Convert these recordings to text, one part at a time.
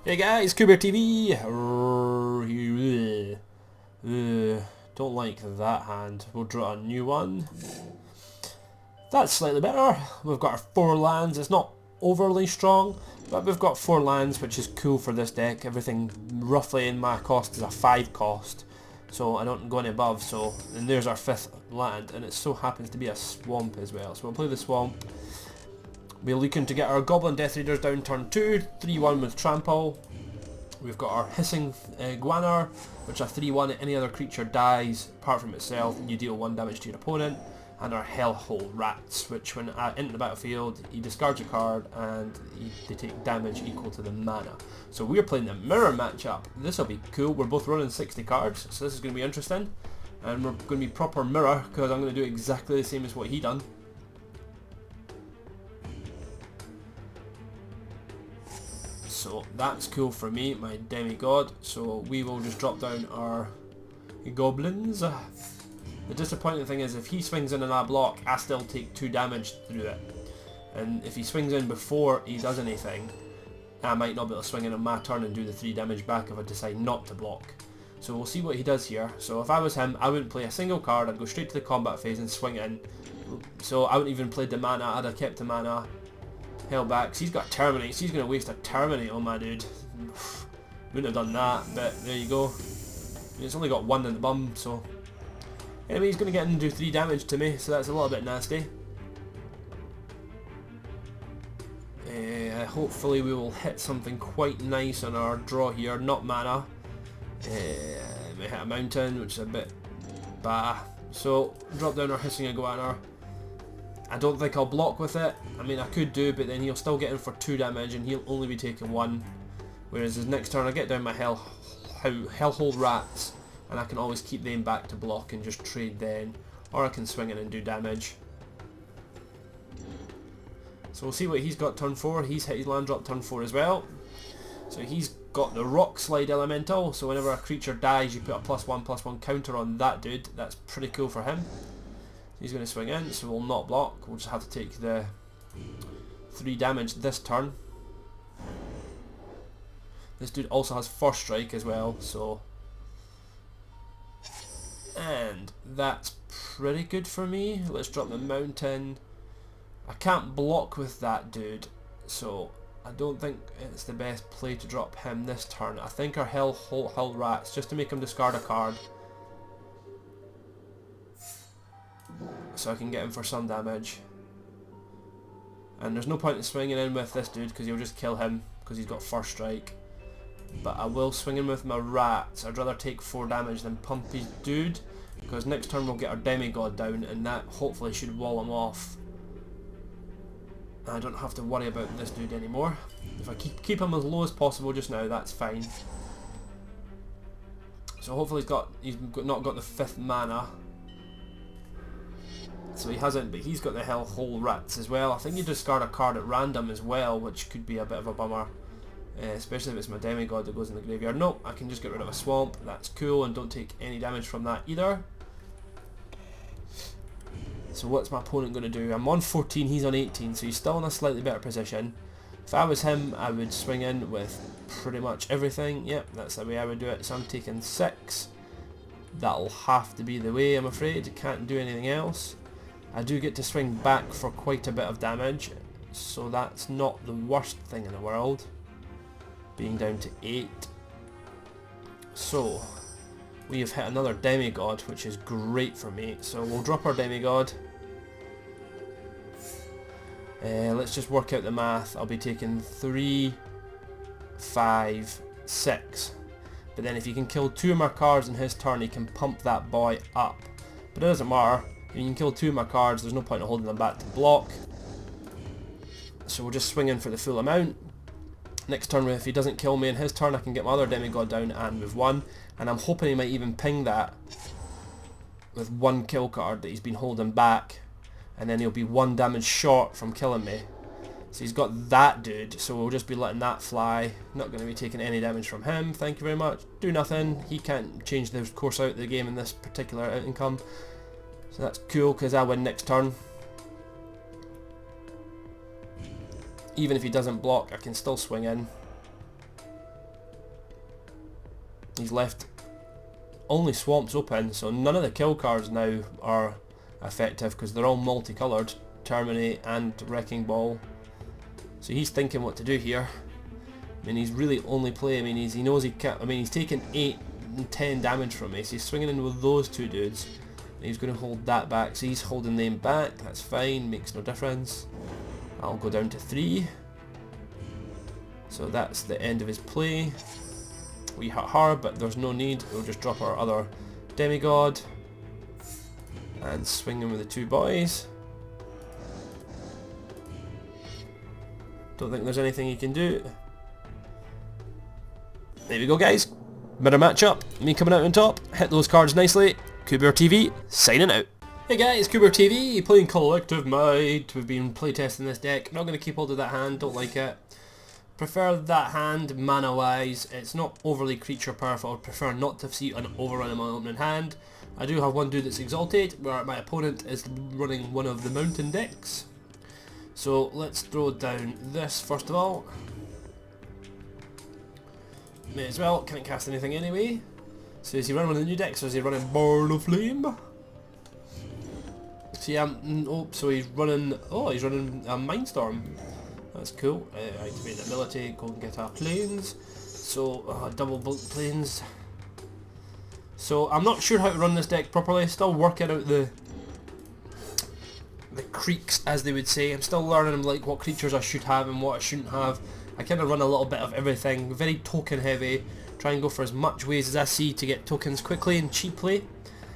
Hey guys, Kuber TV! Don't like that hand. We'll draw a new one. That's slightly better. We've got our 4 lands. It's not overly strong, but we've got 4 lands, which is cool for this deck. Everything roughly in my cost is a 5 cost, so I don't go any above. And there's our 5th land, and it so happens to be a swamp as well. So we'll play the swamp. We're looking to get our Goblin Death Raiders down turn 2, 3-1 with Trample. We've got our Hissing Guanar, which are 3-1. Any other creature dies apart from itself, you deal 1 damage to your opponent. And our Hellhole Rats, which when enter the battlefield, he discards a card and they take damage equal to the mana. So we're playing the mirror matchup. This will be cool. We're both running 60 cards, so this is going to be interesting. And we're going to be proper mirror, because I'm going to do exactly the same as what he done. So that's cool for me, my demigod. So we will just drop down our goblins. The disappointing thing is if he swings in and I block, I still take 2 damage through it. And if he swings in before he does anything, I might not be able to swing in on my turn and do the 3 damage back if I decide not to block. So we'll see what he does here. So if I was him, I wouldn't play a single card, I'd go straight to the combat phase and swing in. So I wouldn't even play the mana, I'd have kept the mana. Held back. So he's got Terminate, so he's going to waste a Terminate on my dude. Wouldn't have done that, but there you go. It's only got 1 in the bum, so... Anyway, he's going to get in and do 3 damage to me, so that's a little bit nasty. Hopefully we will hit something quite nice on our draw here, not mana. We hit a mountain, which is a bit bah. So, drop down our Hissing Iguana. I don't think I'll block with it. I mean, I could do, but then he'll still get in for 2 damage and he'll only be taking 1. Whereas his next turn I get down my Hellhole Rats and I can always keep them back to block and just trade then. Or I can swing in and do damage. So we'll see what he's got turn 4. He's hit his land drop turn 4 as well. So he's got the Rock Slide Elemental, so whenever a creature dies you put a +1/+1 counter on that dude. That's pretty cool for him. He's going to swing in, so we'll not block. We'll just have to take the 3 damage this turn. This dude also has First Strike as well, so... And that's pretty good for me. Let's drop the mountain. I can't block with that dude, so I don't think it's the best play to drop him this turn. I think our Hell Rats, just to make him discard a card. So I can get him for some damage. And there's no point in swinging in with this dude because he'll just kill him because he's got First Strike. But I will swing in with my rats. I'd rather take 4 damage than pump his dude, because next turn we'll get our demigod down and that hopefully should wall him off. I don't have to worry about this dude anymore. If I keep him as low as possible just now, that's fine. So hopefully he's not got the 5th mana. So he hasn't, but he's got the Hellhole Rats as well. I think you discard a card at random as well, which could be a bit of a bummer. Especially if it's my demigod that goes in the graveyard. Nope, I can just get rid of a swamp. That's cool and don't take any damage from that either. So what's my opponent going to do? I'm on 14, he's on 18, so he's still in a slightly better position. If I was him, I would swing in with pretty much everything. Yep, that's the way I would do it. So I'm taking 6. That'll have to be the way, I'm afraid. Can't do anything else. I do get to swing back for quite a bit of damage, so that's not the worst thing in the world, being down to 8. So we have hit another demigod, which is great for me. So we'll drop our demigod. Let's just work out the math. I'll be taking 3, 5, 6. But then if he can kill 2 of my cards in his turn, he can pump that boy up. But it doesn't matter. If you can kill 2 of my cards, there's no point in holding them back to block. So we'll just swing in for the full amount. Next turn, if he doesn't kill me in his turn, I can get my other demigod down and move 1. And I'm hoping he might even ping that with 1 kill card that he's been holding back. And then he'll be 1 damage short from killing me. So he's got that dude, so we'll just be letting that fly. Not going to be taking any damage from him, thank you very much. Do nothing. He can't change the course out of the game in this particular outcome. So that's cool, because I win next turn. Even if he doesn't block, I can still swing in. he's left only swamps open, so none of the kill cards now are effective because they're all multicoloured. Terminate and Wrecking Ball. So he's thinking what to do here. I mean, he's really only playing. I mean, he knows he can't. I mean, he's taking 8 and 10 damage from me, so he's swinging in with those two dudes. And he's going to hold that back, so he's holding them back. That's fine, makes no difference. I'll go down to 3. So that's the end of his play. We hit her, but there's no need. We'll just drop our other demigod and swing him with the 2 boys. Don't think there's anything he can do. There we go, guys. Mirror matchup. Me coming out on top. Hit those cards nicely. Kuber TV signing out. Hey guys, Kuber TV playing Collective Might. We've been playtesting this deck. Not going to keep hold of that hand. Don't like it. Prefer that hand mana wise. It's not overly creature powerful. I would prefer not to see an overrun in my opening hand. I do have one dude that's exalted, where my opponent is running one of the mountain decks. So let's throw down this first of all. May as well, can't cast anything anyway. So is he running with a new deck, so is he running Born of Flame? So yeah, so he's running a Mindstorm. That's cool. Activate the ability, go and get our planes. So, double bulk planes. So I'm not sure how to run this deck properly, still working out the creaks, as they would say. I'm still learning like what creatures I should have and what I shouldn't have. I kind of run a little bit of everything, very token heavy, try and go for as much ways as I see to get tokens quickly and cheaply,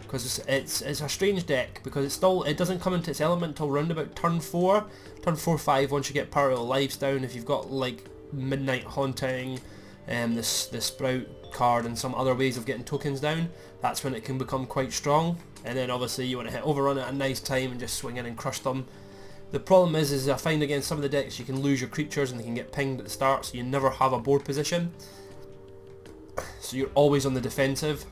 because it's a strange deck, because it doesn't come into its element until round about turn 4, 5, once you get Power of Lives down. If you've got like Midnight Haunting, the Sprout card and some other ways of getting tokens down, that's when it can become quite strong. And then obviously you want to hit overrun at a nice time and just swing in and crush them. The problem is I find against some of the decks you can lose your creatures and they can get pinged at the start, so you never have a board position. So you're always on the defensive.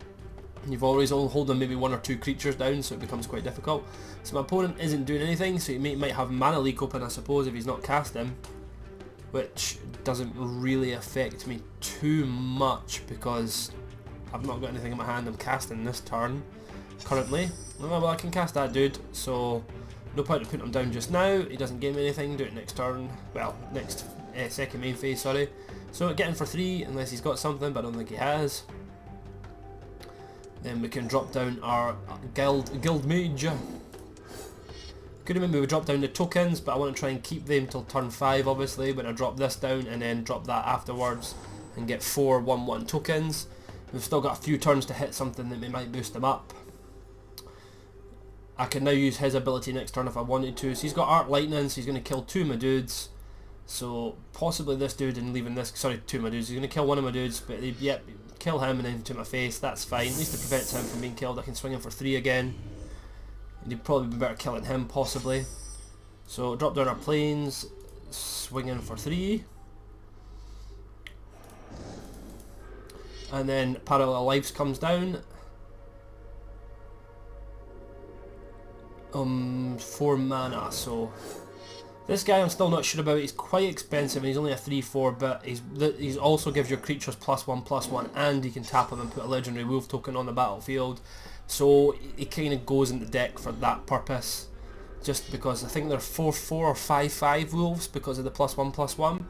You've always only holding maybe 1 or 2 creatures down, so it becomes quite difficult. So my opponent isn't doing anything, so he might have Mana Leak open, I suppose, if he's not casting, which doesn't really affect me too much because I've not got anything in my hand. I'm casting this turn currently. Well, I can cast that dude, so no point in putting him down just now. He doesn't give me anything. Do it next turn. Well, next second main phase, sorry. So get him for 3 unless he's got something, but I don't think he has. Then we can drop down our guild mage. Could have maybe we drop down the tokens, but I want to try and keep them till turn 5 obviously, when I drop this down and then drop that afterwards and get 4 1/1 tokens. We've still got a few turns to hit something that might boost him up. I can now use his ability next turn if I wanted to. So he's got Arc Lightning, so he's going to kill 2 of my dudes. So possibly this dude and leaving this, sorry, 2 of my dudes. He's going to kill 1 of my dudes, but yep, kill him and then to my face. That's fine. At least it prevents him from being killed. I can swing him for 3 again. And you'd probably be better killing him possibly. So drop down our planes, swing in for 3. And then Parallel Lives comes down. 4 mana, so this guy I'm still not sure about. He's quite expensive and he's only a 3/4, but he's also gives your creatures +1/+1, and he can tap them and put a legendary wolf token on the battlefield. So he kind of goes in the deck for that purpose, just because I think they're 4/4 or 5/5 wolves because of the +1/+1.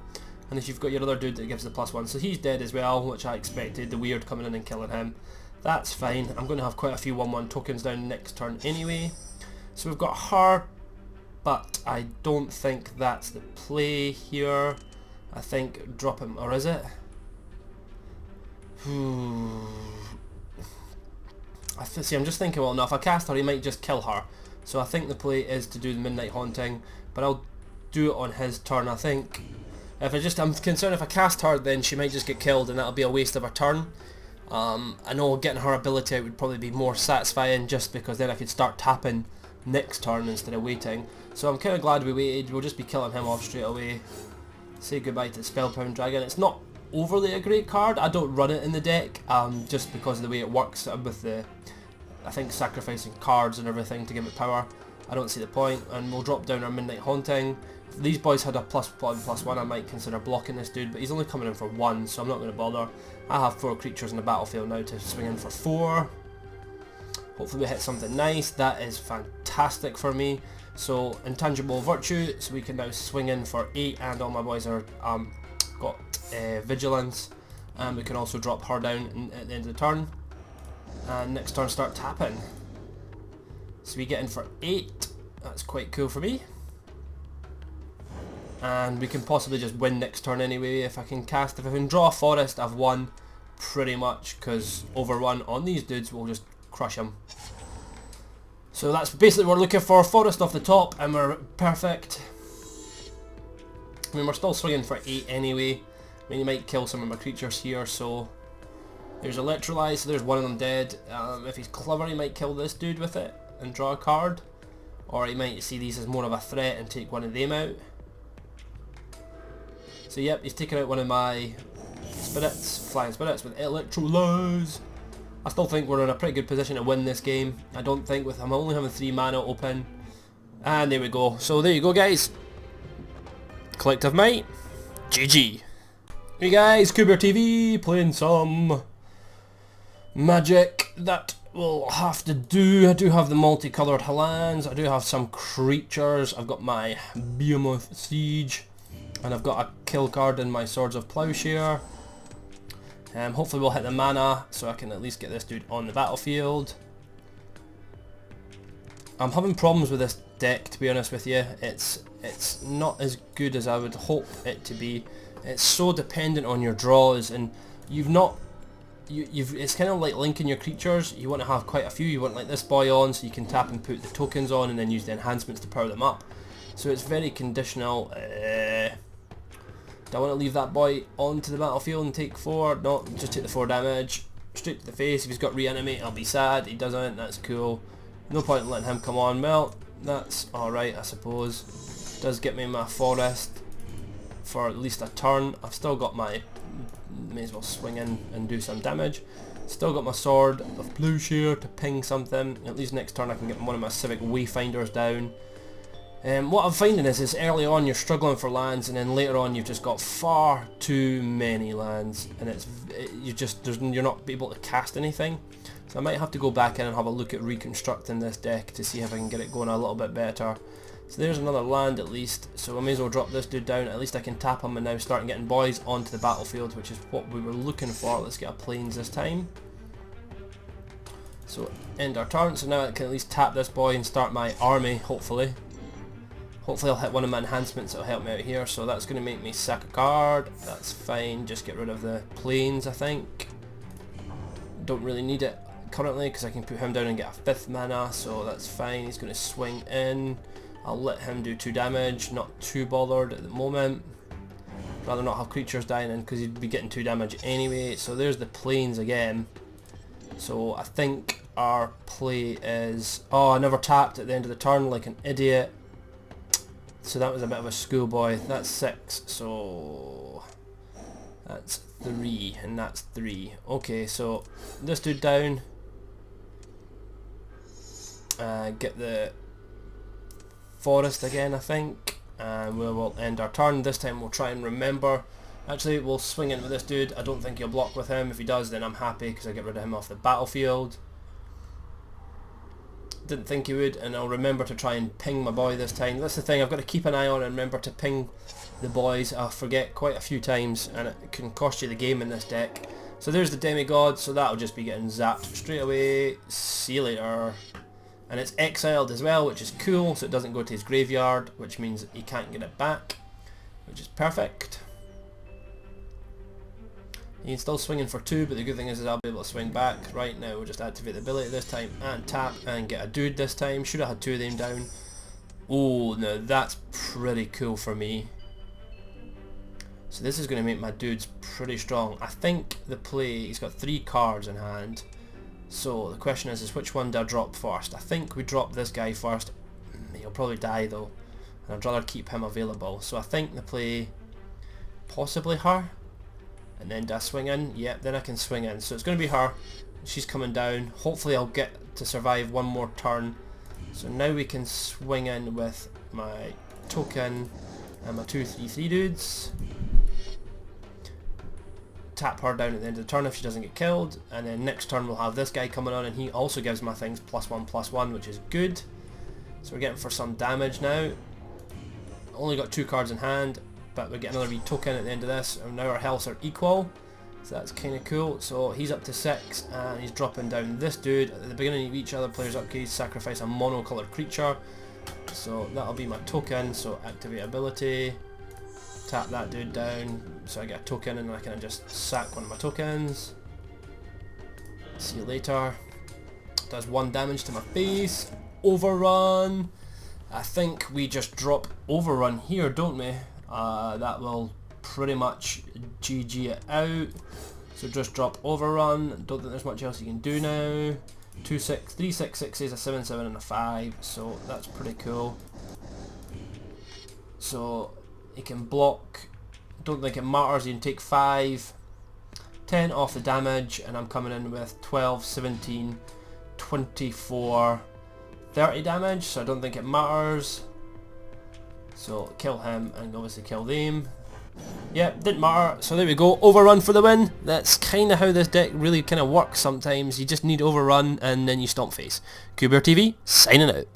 And if you've got your other dude that gives the +1, so he's dead as well, which I expected. The weird coming in and killing him, that's fine. I'm going to have quite a few 1/1 tokens down next turn anyway. So we've got her, but I don't think that's the play here. I think drop him, or is it? See, I'm just thinking, well, no, if I cast her, he might just kill her. So I think the play is to do the Midnight Haunting, but I'll do it on his turn, I think. I'm concerned if I cast her, then she might just get killed, and that'll be a waste of a turn. I know getting her ability out would probably be more satisfying, just because then I could start tapping next turn instead of waiting. So I'm kind of glad we waited. We'll just be killing him off straight away. Say goodbye to Spellbound Dragon. It's not overly a great card. I don't run it in the deck, just because of the way it works with the, I think, sacrificing cards and everything to give it power. I don't see the point, and we'll drop down our Midnight Haunting. If these boys had a +1/+1, I might consider blocking this dude, but he's only coming in for 1, so I'm not going to bother. I have 4 creatures in the battlefield now to swing in for 4. Hopefully we hit something nice. That is fantastic for me. So Intangible Virtue, so we can now swing in for 8, and all my boys are got Vigilance, and we can also drop her down at the end of the turn, and next turn start tapping. So we get in for 8. That's quite cool for me, and we can possibly just win next turn anyway if I can cast. If I can draw a forest, I've won pretty much, because overrun on these dudes will just crush them. So that's basically what we're looking for. Forest off the top, and we're perfect. I mean, we're still swinging for 8 anyway. I mean, you might kill some of my creatures here, so... There's Electrolyze, so there's one of them dead. If he's clever, he might kill this dude with it and draw a card. Or he might see these as more of a threat and take one of them out. So yep, he's taken out one of my spirits, flying spirits with Electrolyze. I still think we're in a pretty good position to win this game. I don't think, with him only having 3 mana open. And there we go. So there you go, guys. Collective Might. GG. Hey guys, Kuber TV playing some Magic. That will have to do. I do have the multicoloured lands. I do have some creatures. I've got my Behemoth Siege, and I've got a kill card in my Swords of Plowshare. Hopefully we'll hit the mana so I can at least get this dude on the battlefield. I'm having problems with this deck, to be honest with you. It's not as good as I would hope it to be. It's so dependent on your draws, and it's kind of like linking your creatures. You want to have quite a few. You want like this boy on so you can tap and put the tokens on and then use the enhancements to power them up. So it's very conditional. Do I want to leave that boy onto the battlefield and take 4? No, just take the 4 damage. Straight to the face. If he's got reanimate, I'll be sad. He doesn't, that's cool. No point in letting him come on. Well, that's alright, I suppose. Does get me my forest for at least a turn. I've still got my... may as well swing in and do some damage. Still got my Sword of Plowshare to ping something. At least next turn I can get one of my Civic Wayfinders down. What I'm finding is early on you're struggling for lands, and then later on you've just got far too many lands, and you're not able to cast anything. So I might have to go back in and have a look at reconstructing this deck to see if I can get it going a little bit better. So there's another land at least, so I may as well drop this dude down. At least I can tap him and now start getting boys onto the battlefield, which is what we were looking for. Let's get a plains this time. So end our turn, so now I can at least tap this boy and start my army, hopefully. Hopefully I'll hit one of my enhancements that'll help me out here, so that's going to make me sack a card. That's fine, just get rid of the plains, I think. Don't really need it currently because I can put him down and get a 5th mana, so that's fine. He's going to swing in. I'll let him do 2 damage, not too bothered at the moment. Rather not have creatures dying in because he'd be getting 2 damage anyway. So there's the plains again. So I think our play is... oh, I never tapped at the end of the turn like an idiot. So that was a bit of a schoolboy. That's 6, so that's 3, and that's 3. Okay, so this dude down. Get the forest again, I think, and we will end our turn. This time we'll try and remember. Actually, we'll swing in with this dude. I don't think he'll block with him. If he does, then I'm happy because I get rid of him off the battlefield. Didn't think he would, and I'll remember to try and ping my boy this time. That's the thing, I've got to keep an eye on and remember to ping the boys. I forget quite a few times, and it can cost you the game in this deck. So there's the demigod, so that'll just be getting zapped straight away. See you later. And it's exiled as well, which is cool, so it doesn't go to his graveyard, which means he can't get it back, which is perfect. He's still swinging for 2, but the good thing is I'll be able to swing back. Right now we'll just activate the ability this time and tap and get a dude this time. Should have had 2 of them down. Oh, now that's pretty cool for me. So this is going to make my dudes pretty strong. I think the play, he's got 3 cards in hand. So the question is which one do I drop first? I think we drop this guy first. He'll probably die though, and I'd rather keep him available. So I think the play, possibly her. And then do I swing in? Yep, then I can swing in. So it's going to be her. She's coming down. Hopefully I'll get to survive one more turn. So now we can swing in with my token and my 2/3/3 dudes. Tap her down at the end of the turn if she doesn't get killed, and then next turn we'll have this guy coming on, and he also gives my things +1/+1, which is good. So we're getting for some damage now. Only got 2 cards in hand, but we get another wee token at the end of this, and now our healths are equal. So that's kind of cool. So he's up to 6, and he's dropping down this dude. At the beginning of each other player's upgrade, sacrifice a mono-coloured creature. So that'll be my token. So activate ability, tap that dude down, so I get a token, and I can just sack one of my tokens. See you later. Does 1 damage to my face. Overrun. I think we just drop Overrun here, don't we? That will pretty much GG it out. So just drop Overrun. Don't think there's much else you can do now. 3 6 6s, a 7 7 and a 5. So that's pretty cool. So you can block. Don't think it matters. You can take 5, 10 off the damage, and I'm coming in with 12, 17, 24, 30 damage. So I don't think it matters. So kill him and obviously kill them. Yeah, didn't matter. So there we go. Overrun for the win. That's kind of how this deck really kind of works sometimes. You just need Overrun and then you stomp face. Cubear TV, signing out.